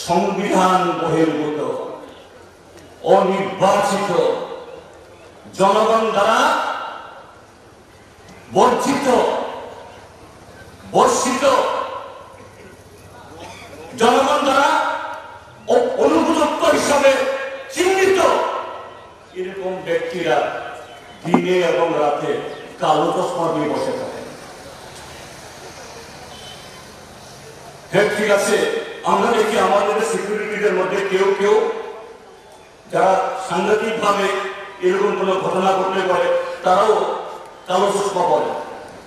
সংবিধান বহির্ভূত অনির্বাচিত জনগণ দ্বারা বর্জিত বর্ষিত জনগণ দ্বারা অনুপযুক্ত হিসাবে চিহ্নিত এরকম ব্যক্তিরা দিনে এবং রাতে কালো চশমা দিয়ে বসে থাকে। হ্যাঁ, ঠিক আছে, আমরা দেখি আমাদের সিকিউরিটিদের মধ্যে কেউ কেউ যারা সাংঘাতিক ভাবে এরকম কোনো ঘটনা ঘটলে পারে তারাও কালো চশমা পরে,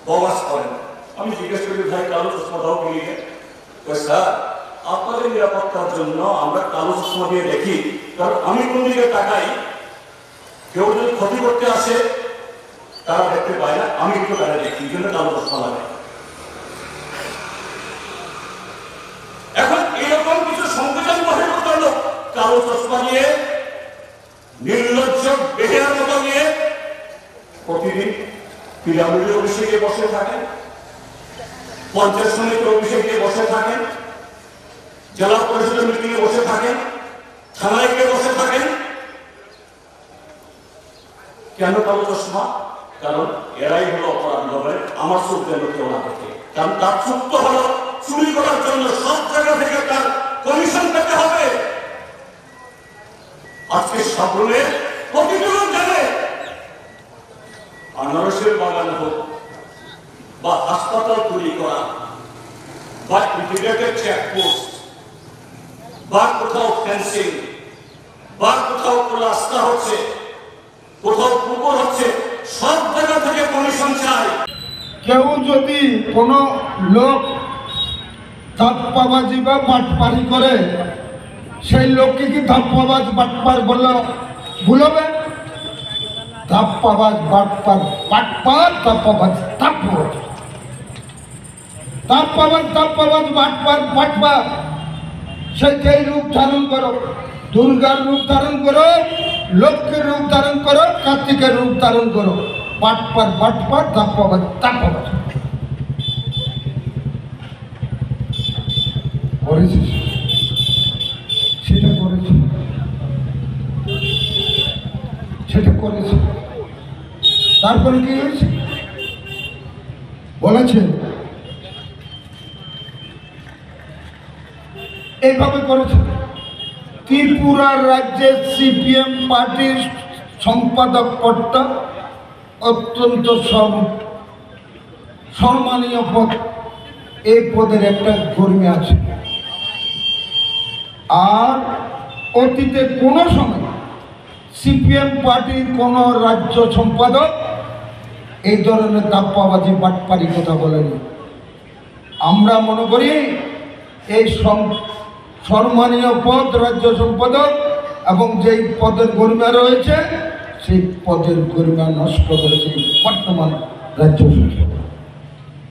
ববাস করেন। আমি জিজ্ঞেস করি, ভাই কালো চশমা দাও কিনে? স্যার, আপনাদের নিরাপত্তার জন্য আমরা কালো চশমা দিয়ে দেখি, কারণ আমি কোন দিকে তাকাই কেউ যদি ক্ষতি করতে আসে তারা দেখতে পায় না, আমি একটু তারা দেখি, এই জন্য কালো চশমা লাগে। এখন এরকম কিছু সংবিধান বহির্ভূত লোক কালো চশমা নিয়ে নির্লজ্জ বেহেয়ার মতো নিয়ে প্রতিদিন পিরামিড অফিসে গিয়ে বসে থাকেন, পঞ্চায়েত সমিতির অফিসে গিয়ে বসে থাকেন, জেলা পরিষদের মিটিংয়ে বসে থাকেন, থানায় গিয়ে বসে থাকেন। কেন কালো চশমা? কারণ এরাই হলো অপরাধী হবে, আমার চোখ যেন কেউ না দেখে। কারণ তার চোখ তো হলো চুরি করার জন্য সব জায়গা থেকে তার কমিশন পেতে হবে। আজকে সাবরুমের প্রতিটি লোক জানে আনারসের বাগান হোক বা হাসপাতাল তৈরি করা বা ইন্টিগ্রেটেড চেকপোস্ট বা কোথাও ফেন্সিং বা কোথাও রাস্তা হচ্ছে, কোথাও পুকুর হচ্ছে, সব জায়গা থেকে কমিশন চাই। কেউ যদি কোনো লোক ধাপ্পাবাজি বা বাটপারি করে, সেই লোককে কি ধাপ্পাবাজ বাটপার বললে ভুল হবে? ধাপ্পাবাজ বাটপার, বাটপার ধাপ্পাবাজ, ধাপ্পাবাজ ধাপ্পাবাজ, ধাপ্পাবাজ বাটপার, বাটপার। সেই রূপ ধারণ করো, দুর্গার রূপ ধারণ করো, লক্ষ্মীর রূপ ধারণ করো, কার্তিকের রূপ ধারণ করো। বাটপার, বাটপার, ধাপ্পাবাজ, ধাপ্পাবাজ করেছিস, সেটা করেছি, সেটা করেছি। তারপরে কি হয়েছে বলেছে? এইভাবে করেছে। ত্রিপুরা রাজ্যের সিপিএম পার্টির সম্পাদক পদটা অত্যন্ত সম্মানীয় পদ। এই পদের একটা গরিমা আছে। আর অতীতে কোনো সময় সিপিএম পার্টির কোন রাজ্য সম্পাদক এই ধরনের ধাপ্পাবাজি বাটপারি কথা বলেনি। আমরা মনে করি এই সম্মানীয় পদ রাজ্য সম্পাদক এবং যেই পদের গরিমা রয়েছে সেই পদের গরিমা নষ্ট করেছে বর্তমান রাজ্য সম্পাদক।